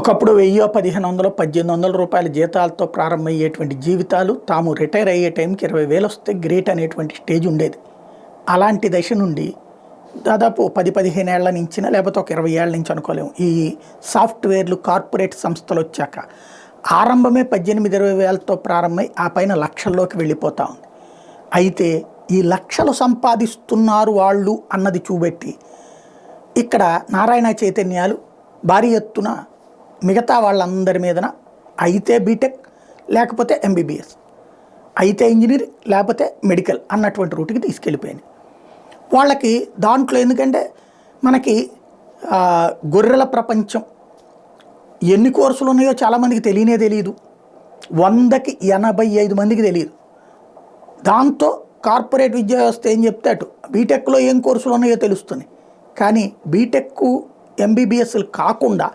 ఒకప్పుడు 1000, 1500, 1800 రూపాయల జీతాలతో ప్రారంభమయ్యేటువంటి జీవితాలు తాము రిటైర్ అయ్యే టైంకి 20,000 వస్తే గ్రేట్ అనేటువంటి స్టేజ్ ఉండేది. అలాంటి దశ నుండి దాదాపు 10-15 ఏళ్ల నుంచిన లేకపోతే ఒక 20 ఏళ్ల నుంచి అనుకోలేము. ఈ సాఫ్ట్వేర్లు కార్పొరేట్ సంస్థలు వచ్చాక ఆరంభమే 18-20 వేలతో ప్రారంభమై ఆ పైన లక్షల్లోకి వెళ్ళిపోతూ ఉంది. అయితే ఈ లక్షలు సంపాదిస్తున్నారు వాళ్ళు అన్నది చూపెట్టి ఇక్కడ నారాయణ చైతన్యాలు భారీ ఎత్తున మిగతా వాళ్ళందరి మీదన అయితే బీటెక్ లేకపోతే ఎంబీబీఎస్, అయితే ఇంజనీరింగ్ లేకపోతే మెడికల్ అన్నటువంటి రూట్కి తీసుకెళ్ళిపోయింది. వాళ్ళకి దాంట్లో ఎందుకంటే మనకి గొర్రెల ప్రపంచం ఎన్ని కోర్సులు ఉన్నాయో చాలామందికి తెలియదు. 100కి 85 మందికి తెలియదు. దాంతో కార్పొరేట్ విద్యా వ్యవస్థ ఏం చెప్తే అటు బీటెక్లో ఏం కోర్సులు ఉన్నాయో తెలుస్తుంది. కానీ బీటెక్ ఎంబీబీఎస్లు కాకుండా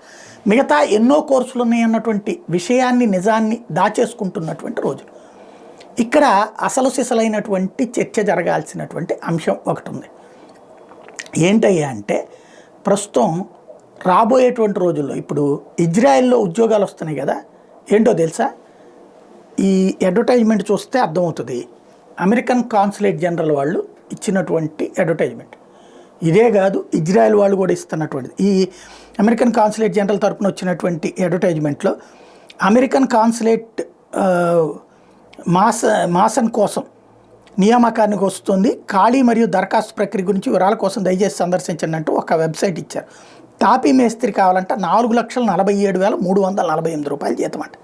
మిగతా ఎన్నో కోర్సులు ఉన్నాయన్నటువంటి విషయాన్ని నిజాన్ని దాచేసుకుంటున్నటువంటి రోజులు. ఇక్కడ అసలు సిసలైనటువంటి చర్చ జరగాల్సినటువంటి అంశం ఒకటి ఉంది. ఏంటయ్యా అంటే ప్రస్తుతం రాబోయేటువంటి రోజుల్లో ఇప్పుడు ఇజ్రాయెల్లో ఉద్యోగాలు వస్తున్నాయి కదా, ఏంటో తెలుసా? ఈ అడ్వర్టైజ్మెంట్ చూస్తే అర్థమవుతుంది. అమెరికన్ కాన్సులేట్ జనరల్ వాళ్ళు ఇచ్చినటువంటి అడ్వర్టైజ్మెంట్ ఇదే కాదు, ఇజ్రాయెల్ వాళ్ళు కూడా ఇస్తున్నటువంటిది. ఈ అమెరికన్ కాన్సులేట్ జనరల్ తరపున వచ్చినటువంటి అడ్వర్టైజ్మెంట్లో అమెరికన్ కాన్సులేట్ మాసన్ కోసం నియామకానికి వస్తుంది, ఖాళీ మరియు దరఖాస్తు ప్రక్రియ గురించి వివరాల కోసం దయచేసి సందర్శించండి అంటూ ఒక వెబ్సైట్ ఇచ్చారు. తాపీ మేస్త్రి కావాలంటే 4,47,348 రూపాయలు జీతం అంట.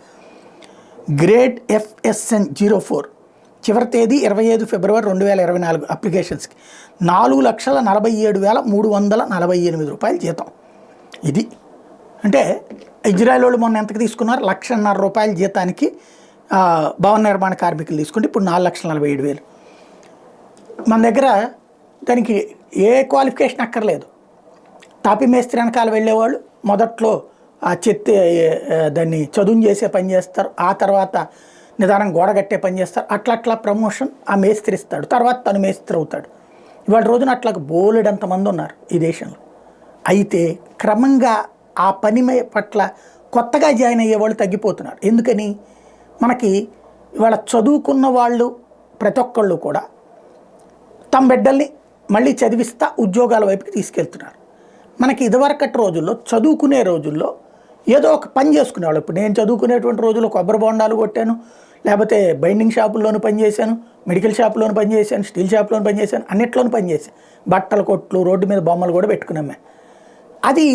గ్రేడ్ FSN 04 చివరి తేదీ 25 ఫిబ్రవరి 2024 అప్లికేషన్స్కి 4,47,348 రూపాయలు జీతం. ఇది అంటే ఇజ్రాయెల్ వాళ్ళు మొన్న ఎంతకు తీసుకున్నారు? 1,50,000 రూపాయల జీతానికి భవన నిర్మాణ కార్మికులు తీసుకుంటే ఇప్పుడు 4,47,000. మన దగ్గర దానికి ఏ క్వాలిఫికేషన్ అక్కర్లేదు. తాపీ మేస్త్రి వెనకాల వెళ్ళేవాళ్ళు మొదట్లో ఆ దాన్ని చదువు చేసే పని చేస్తారు, ఆ తర్వాత నిదానం గోడ కట్టే పని చేస్తారు. అట్లా ప్రమోషన్ ఆ మేస్త్రి ఇస్తాడు, తర్వాత తను మేస్త్రి అవుతాడు. ఇవాళ రోజున అట్లా బోలెడంతమంది ఉన్నారు ఈ దేశంలో. అయితే క్రమంగా ఆ పని పట్ల కొత్తగా జాయిన్ అయ్యే వాళ్ళు తగ్గిపోతున్నారు. ఎందుకని? మనకి ఇవాళ చదువుకున్న వాళ్ళు ప్రతి ఒక్కళ్ళు కూడా తమ బిడ్డల్ని మళ్ళీ చదివిస్తా ఉద్యోగాల వైపుకి తీసుకెళ్తున్నారు. మనకి ఇదివరకటి రోజుల్లో చదువుకునే రోజుల్లో ఏదో ఒక పని చేసుకునేవాళ్ళు. ఇప్పుడు నేను చదువుకునేటువంటి రోజుల్లో కొబ్బరి బొండాలు కొట్టాను, లేకపోతే బైండింగ్ షాపుల్లోనూ పనిచేశాను, మెడికల్ షాపుల్లోనూ పనిచేశాను, స్టీల్ షాపులోనూ పనిచేశాను, అన్నిట్లోనూ పనిచేశాను. బట్టల కొట్లు, రోడ్డు మీద బొమ్మలు కూడా పెట్టుకున్నామే. అది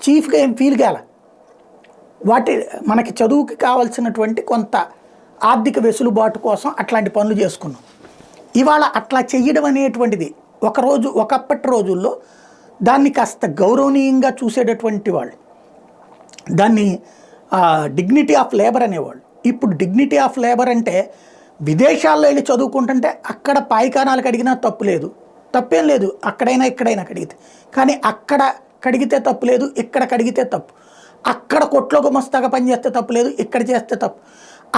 చీఫ్గా ఏం ఫీల్ కాల. మనకి చదువుకి కావాల్సినటువంటి కొంత ఆర్థిక వెసులుబాటు కోసం అట్లాంటి పనులు చేసుకున్నాం. ఇవాళ అట్లా చెయ్యడం అనేటువంటిది ఒకప్పటి రోజుల్లో దాన్ని కాస్త గౌరవనీయంగా చూసేటటువంటి వాళ్ళు, దాన్ని డిగ్నిటీ ఆఫ్ లేబర్ అనేవాళ్ళు. ఇప్పుడు డిగ్నిటీ ఆఫ్ లేబర్ అంటే విదేశాల్లో వెళ్ళి చదువుకుంటుంటే అక్కడ పాయికానాలు కడిగినా తప్పు లేదు, తప్పేం లేదు, అక్కడైనా ఇక్కడైనా కడిగితే. కానీ అక్కడ కడిగితే తప్పు లేదు, ఇక్కడ కడిగితే తప్పు. అక్కడ కొట్లో గుమస్తాగా పనిచేస్తే తప్పు లేదు, ఇక్కడ చేస్తే తప్పు.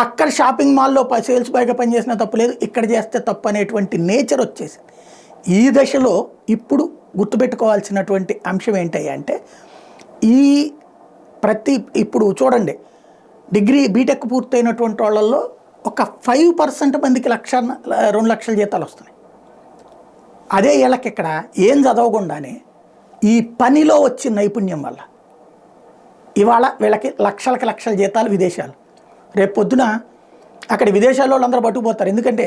అక్కడ షాపింగ్ మాల్లో సేల్స్ బాయ్గా పనిచేసినా తప్పు లేదు, ఇక్కడ చేస్తే తప్పు అనేటువంటి నేచర్ వచ్చేసింది. ఈ దశలో ఇప్పుడు గుర్తుపెట్టుకోవాల్సినటువంటి అంశం ఏంటంటే అంటే ఇప్పుడు చూడండి, డిగ్రీ బీటెక్ పూర్తయినటువంటి వాళ్ళల్లో ఒక 5% మందికి 1,00,000-2 లక్షల జీతాలు వస్తున్నాయి. అదే వీళ్ళకి ఇక్కడ ఏం చదవకుండానే ఈ పనిలో వచ్చిన నైపుణ్యం వల్ల ఇవాళ వీళ్ళకి లక్షల జీతాలు విదేశాలు. రేపు పొద్దున అక్కడ విదేశాల్లో వాళ్ళందరూ పట్టుకుపోతారు. ఎందుకంటే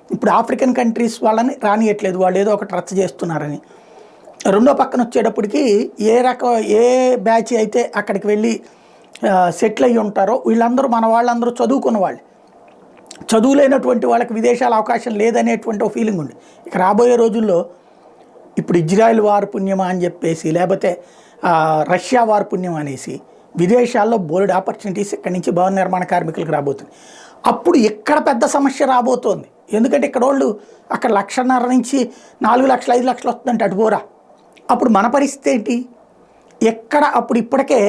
ఇప్పుడు ఆఫ్రికన్ కంట్రీస్ వాళ్ళని రానియట్లేదు, వాళ్ళు ఏదో ఒకటి రచ్చ చేస్తున్నారని. రెండో పక్కన వచ్చేటప్పటికి ఏ బ్యాచ్ అయితే అక్కడికి వెళ్ళి సెటిల్ అయ్యి ఉంటారో వీళ్ళందరూ వాళ్ళందరూ చదువుకున్న వాళ్ళు. చదువులేనటువంటి వాళ్ళకి విదేశాల అవకాశం లేదనేటువంటి ఒక ఫీలింగ్ ఉంది. ఇక రాబోయే రోజుల్లో ఇప్పుడు ఇజ్రాయెల్ వారు పుణ్యమా అని చెప్పేసి, లేకపోతే రష్యా వారు పుణ్యం అనేసి విదేశాల్లో బోల్డ్ ఆపర్చునిటీస్ ఇక్కడి నుంచి భవన నిర్మాణ కార్మికులకు రాబోతుంది. అప్పుడు ఎక్కడ పెద్ద సమస్య రాబోతోంది. ఎందుకంటే ఇక్కడ వాళ్ళు అక్కడ 1,50,000 నుంచి 4 లక్షలు 5 లక్షలు వస్తుందంటే అటు పోరా. అప్పుడు మన పరిస్థితి ఏంటి? ఎక్కడ అప్పుడు ఇప్పటికే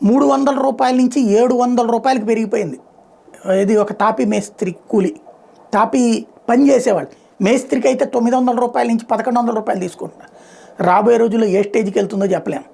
300 రూపాయల నుంచి 700 రూపాయలకి పెరిగిపోయింది. ఇది ఒక తాపీ మేస్త్రి కూలి, తాపీ పని చేసేవాళ్ళు. మేస్త్రికి అయితే 900 రూపాయల నుంచి 1,100 రూపాయలు తీసుకుంటున్నారు. రాబోయే రోజుల్లో ఏ స్టేజ్కి వెళ్తుందో చెప్పలేము.